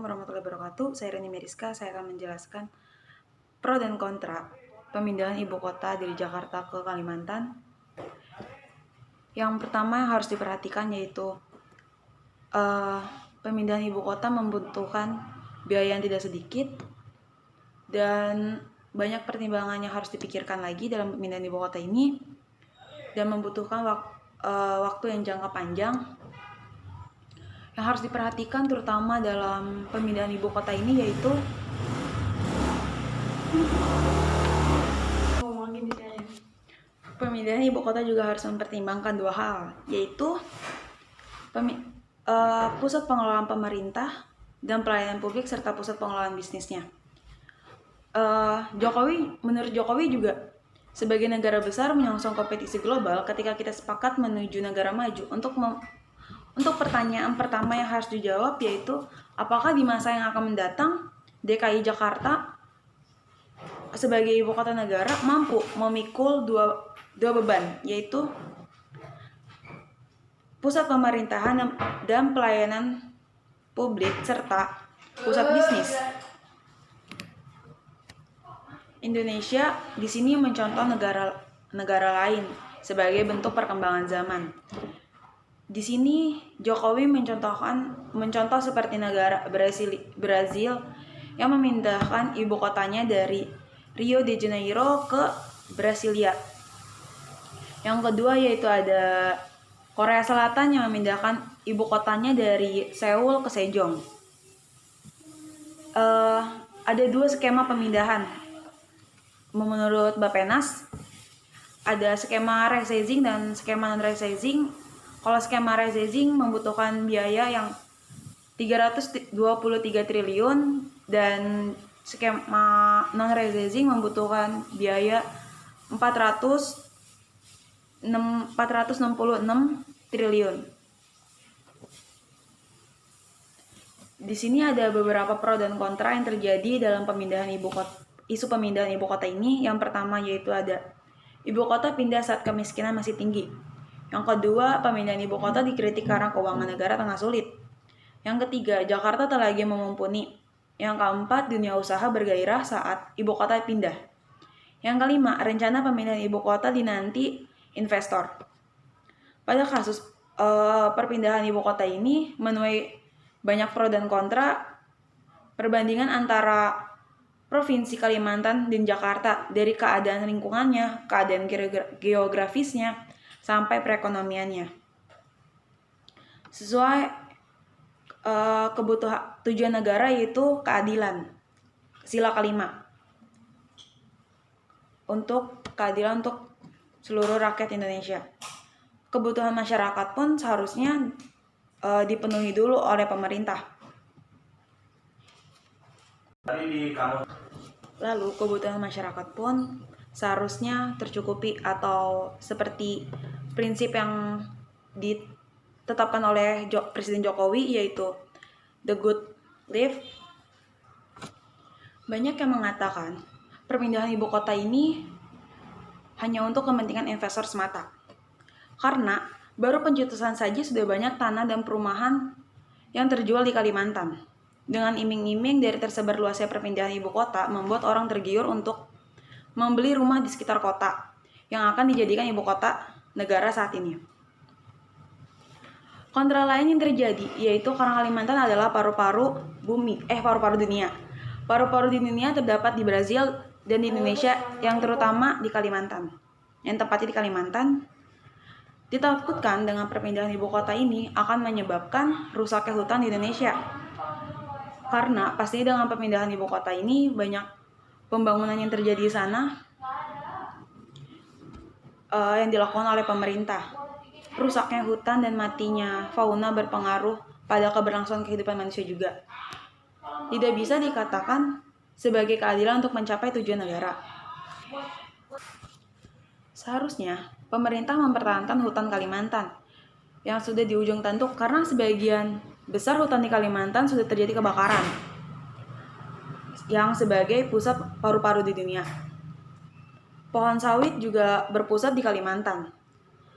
Assalamualaikum warahmatullahi wabarakatuh. Saya Reni Meriska. Saya akan menjelaskan pro dan kontra pemindahan ibu kota dari Jakarta ke Kalimantan. Yang pertama yang harus diperhatikan yaitu pemindahan ibu kota membutuhkan biaya yang tidak sedikit dan banyak pertimbangan yang harus dipikirkan lagi dalam pemindahan ibu kota ini dan membutuhkan waktu yang jangka panjang. Yang harus diperhatikan terutama dalam pemindahan ibu kota ini yaitu pemindahan ibu kota juga harus mempertimbangkan dua hal, yaitu pusat pengelolaan pemerintah dan pelayanan publik serta pusat pengelolaan bisnisnya. Menurut Jokowi juga sebagai negara besar menyongsong kompetisi global, ketika kita sepakat menuju negara maju, untuk pertanyaan pertama yang harus dijawab yaitu apakah di masa yang akan mendatang DKI Jakarta sebagai ibu kota negara mampu memikul dua beban, yaitu pusat pemerintahan dan pelayanan publik serta pusat bisnis. Indonesia di sini mencontoh negara lain sebagai bentuk perkembangan zaman. Di sini Jokowi mencontoh seperti negara Brazil yang memindahkan ibu kotanya dari Rio de Janeiro ke Brasilia. Yang kedua yaitu ada Korea Selatan yang memindahkan ibu kotanya dari Seoul ke Sejong. Ada dua skema pemindahan. Menurut Bappenas, ada skema resizing dan skema non-resizing. Kalau skema resizing membutuhkan biaya yang 323 triliun dan skema non-resizing membutuhkan biaya 466 triliun. Di sini ada beberapa pro dan kontra yang terjadi dalam isu pemindahan ibu kota ini. Yang pertama yaitu ada ibu kota pindah saat kemiskinan masih tinggi. Yang kedua, pemindahan ibu kota dikritik karena keuangan negara tengah sulit. Yang ketiga, Jakarta tak lagi memumpuni. Yang keempat, dunia usaha bergairah saat ibu kota pindah. Yang kelima, rencana pemindahan ibu kota dinanti investor. Pada kasus perpindahan ibu kota ini menuai banyak pro dan kontra. Perbandingan antara Provinsi Kalimantan dan Jakarta dari keadaan lingkungannya, keadaan geografisnya, sampai perekonomiannya. Sesuai kebutuhan tujuan negara yaitu keadilan. Sila kelima. Untuk keadilan untuk seluruh rakyat Indonesia. Kebutuhan masyarakat pun seharusnya dipenuhi dulu oleh pemerintah. Lalu kebutuhan masyarakat pun seharusnya tercukupi atau seperti prinsip yang ditetapkan oleh Presiden Jokowi yaitu the good live. Banyak yang mengatakan perpindahan ibu kota ini hanya untuk kepentingan investor semata. Karena baru pencetusan saja sudah banyak tanah dan perumahan yang terjual di Kalimantan. Dengan iming-iming dari tersebar luasnya perpindahan ibu kota membuat orang tergiur untuk membeli rumah di sekitar kota yang akan dijadikan ibu kota negara saat ini. Kontra lain yang terjadi yaitu karena Kalimantan adalah paru-paru dunia. Paru-paru di dunia terdapat di Brazil dan di Indonesia, yang terutama di Kalimantan. Yang tepatnya di Kalimantan, ditakutkan dengan perpindahan ibu kota ini akan menyebabkan rusaknya hutan di Indonesia. Karena pastinya dengan pemindahan ibu kota ini banyak pembangunan yang terjadi di sana yang dilakukan oleh pemerintah. Rusaknya hutan dan matinya fauna berpengaruh pada keberlangsungan kehidupan manusia juga. Tidak bisa dikatakan sebagai keadilan untuk mencapai tujuan negara. Seharusnya pemerintah mempertahankan hutan Kalimantan yang sudah di ujung tanduk karena sebagian besar hutan di Kalimantan sudah terjadi kebakaran yang sebagai pusat paru-paru di dunia. Pohon sawit juga berpusat di Kalimantan.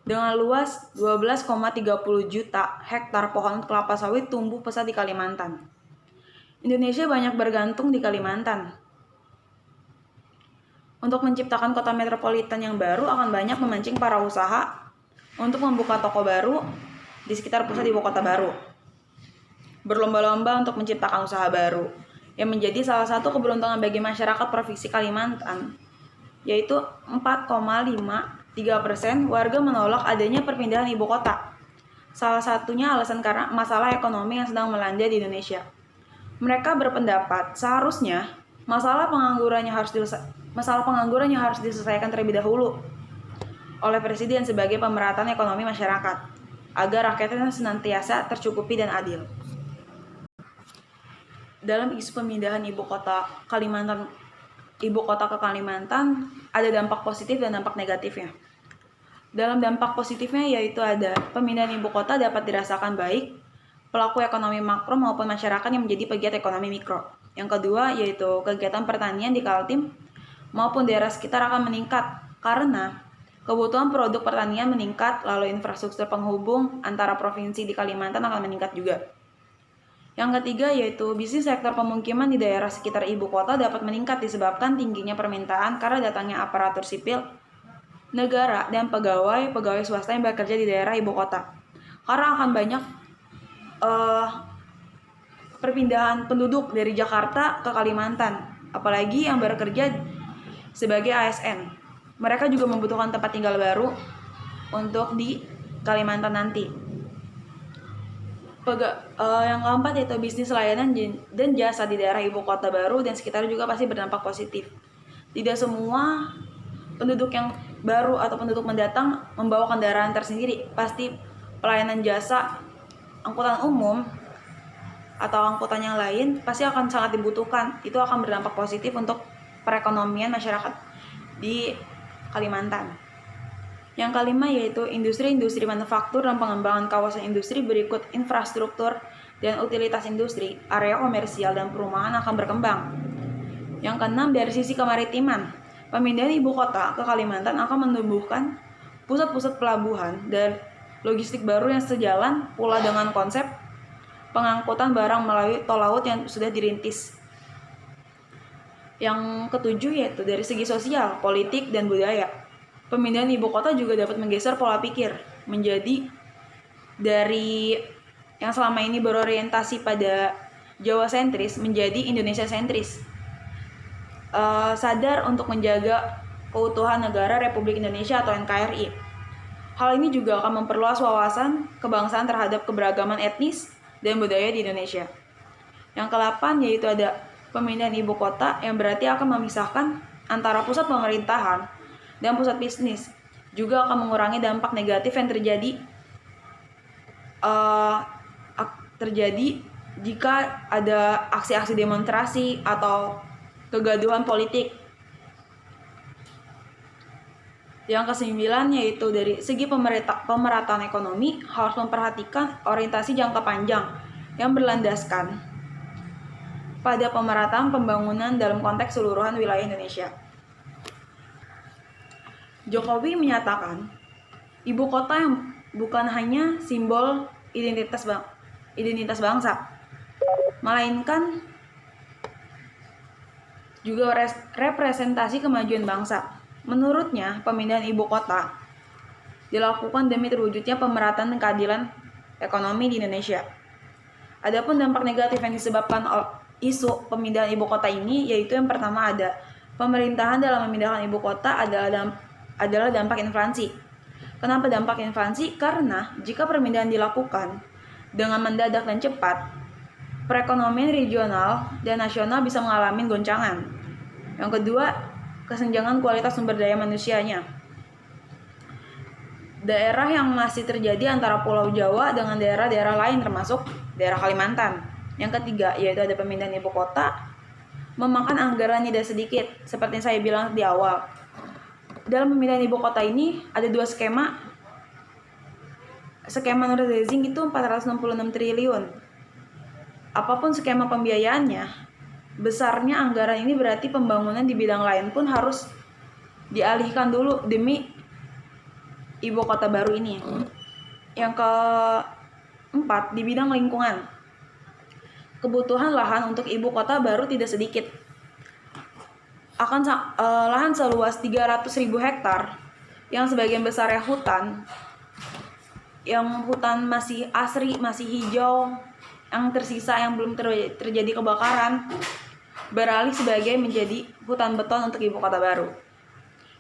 Dengan luas 12,30 juta hektar pohon kelapa sawit tumbuh pesat di Kalimantan. Indonesia banyak bergantung di Kalimantan. Untuk menciptakan kota metropolitan yang baru akan banyak memancing para usaha untuk membuka toko baru di sekitar pusat ibu kota baru. Berlomba-lomba untuk menciptakan usaha baru yang menjadi salah satu keberuntungan bagi masyarakat Provinsi Kalimantan, yaitu 4,53% warga menolak adanya perpindahan ibu kota. Salah satunya alasan karena masalah ekonomi yang sedang melanda di Indonesia. Mereka berpendapat seharusnya masalah penganggurannya harus diselesaikan terlebih dahulu oleh Presiden sebagai pemerataan ekonomi masyarakat agar rakyatnya senantiasa tercukupi dan adil. Dalam isu pemindahan ibu kota ke Kalimantan ada dampak positif dan dampak negatifnya. Dalam dampak positifnya yaitu ada pemindahan ibu kota dapat dirasakan baik pelaku ekonomi makro maupun masyarakat yang menjadi pegiat ekonomi mikro. Yang kedua yaitu kegiatan pertanian di Kaltim maupun daerah sekitar akan meningkat karena kebutuhan produk pertanian meningkat, lalu infrastruktur penghubung antara provinsi di Kalimantan akan meningkat juga. Yang ketiga yaitu bisnis sektor pemukiman di daerah sekitar ibu kota dapat meningkat disebabkan tingginya permintaan karena datangnya aparatur sipil negara dan pegawai swasta yang bekerja di daerah ibu kota. Karena akan banyak perpindahan penduduk dari Jakarta ke Kalimantan, apalagi yang bekerja sebagai ASN. Mereka juga membutuhkan tempat tinggal baru untuk di Kalimantan nanti. Yang keempat yaitu bisnis layanan dan jasa di daerah ibu kota baru dan sekitar juga pasti berdampak positif. Tidak semua penduduk yang baru atau penduduk mendatang membawa kendaraan tersendiri. Pasti pelayanan jasa angkutan umum atau angkutan yang lain pasti akan sangat dibutuhkan. Itu akan berdampak positif untuk perekonomian masyarakat di Kalimantan. Yang kelima yaitu industri-industri manufaktur dan pengembangan kawasan industri berikut infrastruktur dan utilitas industri, area komersial dan perumahan akan berkembang. Yang keenam dari sisi kemaritiman, pemindahan ibu kota ke Kalimantan akan menumbuhkan pusat-pusat pelabuhan dan logistik baru yang sejalan pula dengan konsep pengangkutan barang melalui tol laut yang sudah dirintis. Yang ketujuh yaitu dari segi sosial, politik, dan budaya. Pemindahan ibu kota juga dapat menggeser pola pikir menjadi dari yang selama ini berorientasi pada Jawa sentris menjadi Indonesia sentris. Sadar untuk menjaga keutuhan negara Republik Indonesia atau NKRI. Hal ini juga akan memperluas wawasan kebangsaan terhadap keberagaman etnis dan budaya di Indonesia. Yang ke-8 yaitu ada pemindahan ibu kota yang berarti akan memisahkan antara pusat pemerintahan dan pusat bisnis, juga akan mengurangi dampak negatif yang terjadi jika ada aksi-aksi demonstrasi atau kegaduhan politik. Yang ke-9 yaitu dari segi pemerataan ekonomi harus memperhatikan orientasi jangka panjang yang berlandaskan pada pemerataan pembangunan dalam konteks seluruhan wilayah Indonesia. Jokowi menyatakan, ibu kota yang bukan hanya simbol identitas bangsa, melainkan juga representasi kemajuan bangsa. Menurutnya, pemindahan ibu kota dilakukan demi terwujudnya pemerataan dan keadilan ekonomi di Indonesia. Adapun dampak negatif yang disebabkan isu pemindahan ibu kota ini, yaitu yang pertama ada pemerintahan dalam memindahkan ibu kota adalah dampak inflasi. Kenapa dampak inflasi? Karena jika permindahan dilakukan dengan mendadak dan cepat, perekonomian regional dan nasional bisa mengalami goncangan. Yang kedua, kesenjangan kualitas sumber daya manusianya. Daerah yang masih terjadi antara Pulau Jawa dengan daerah-daerah lain termasuk daerah Kalimantan. Yang ketiga, yaitu ada pemindahan ibu kota memakan anggaran tidak sedikit, seperti yang saya bilang di awal. Dalam pemindahan ibu kota ini ada dua skema. Skema Nur Zazing itu 466 triliun. Apapun skema pembiayaannya, besarnya anggaran ini berarti pembangunan di bidang lain pun harus dialihkan dulu demi ibu kota baru ini. Yang keempat, di bidang lingkungan. kebutuhan lahan untuk ibu kota baru tidak sedikit. Lahan seluas 300.000 hektar yang sebagian besarnya hutan, yang hutan masih asri, masih hijau, yang tersisa yang belum terjadi kebakaran, beralih sebagai menjadi hutan beton untuk ibu kota baru.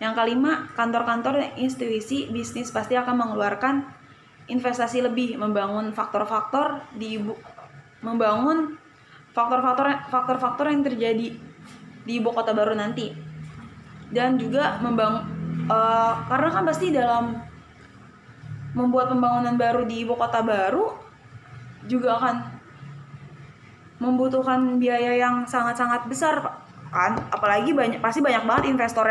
Yang kelima, kantor-kantor dan institusi bisnis pasti akan mengeluarkan investasi lebih, membangun faktor-faktor yang terjadi di ibu kota baru nanti. Dan juga karena kan pasti dalam membuat pembangunan baru di ibu kota baru juga akan membutuhkan biaya yang sangat-sangat besar kan, apalagi pasti banyak banget investor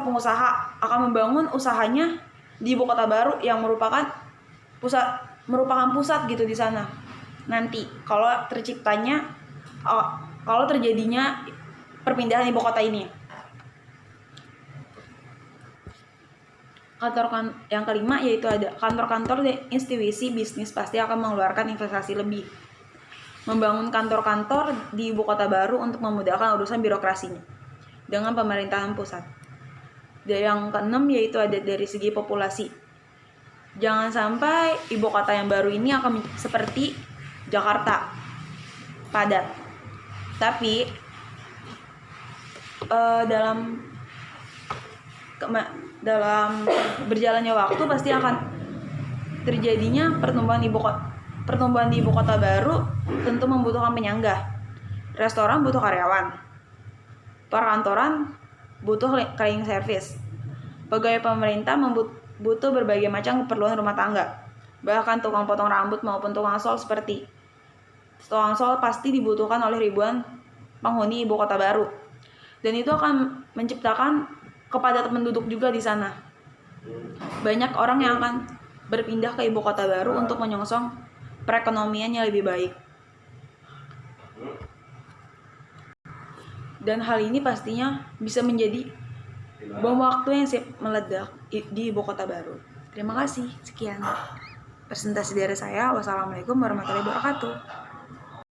pengusaha akan membangun usahanya di ibu kota baru yang merupakan pusat gitu di sana nanti kalau terjadinya perpindahan ibu kota ini. Yang kelima yaitu ada kantor-kantor dan institusi bisnis pasti akan mengeluarkan investasi lebih, membangun kantor-kantor di ibu kota baru untuk memudahkan urusan birokrasinya dengan pemerintahan pusat. Dan yang keenam yaitu ada dari segi populasi. Jangan sampai ibu kota yang baru ini akan seperti Jakarta, padat. Tapi dalam berjalannya waktu pasti akan terjadinya pertumbuhan di ibu kota baru, tentu membutuhkan penyangga. Restoran butuh karyawan, perkantoran butuh cleaning service, pegawai pemerintah butuh berbagai macam keperluan rumah tangga, bahkan tukang potong rambut maupun tukang sol pasti dibutuhkan oleh ribuan penghuni ibu kota baru, dan itu akan menciptakan kepadatan penduduk juga di sana. Banyak orang yang akan berpindah ke ibu kota baru untuk menyongsong perekonomiannya lebih baik. Dan hal ini pastinya bisa menjadi bom waktu yang siap meledak di ibu kota baru. Terima kasih. Sekian presentasi dari saya. Wassalamualaikum warahmatullahi wabarakatuh.